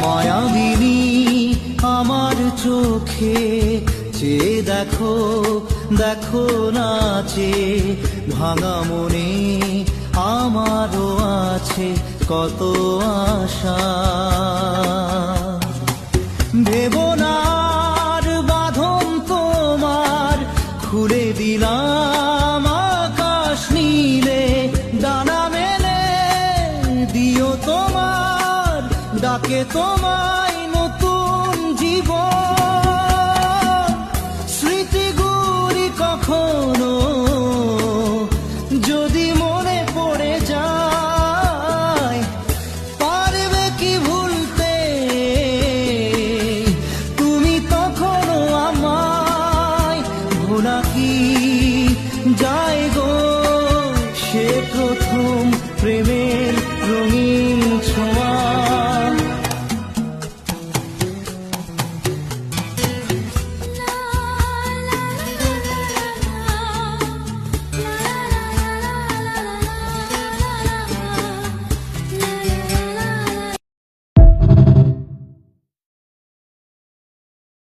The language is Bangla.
মায়াবিনী আমার চোখে চেয়ে দেখো, দেখো নাচে ভাঙা মনে আমারও আছে কত আশা। ভেবনার বাঁধন তোমার খুলে দিলাম আকাশ নীলে, ডানা মেলে দিও তোমার ডাকে তোমায়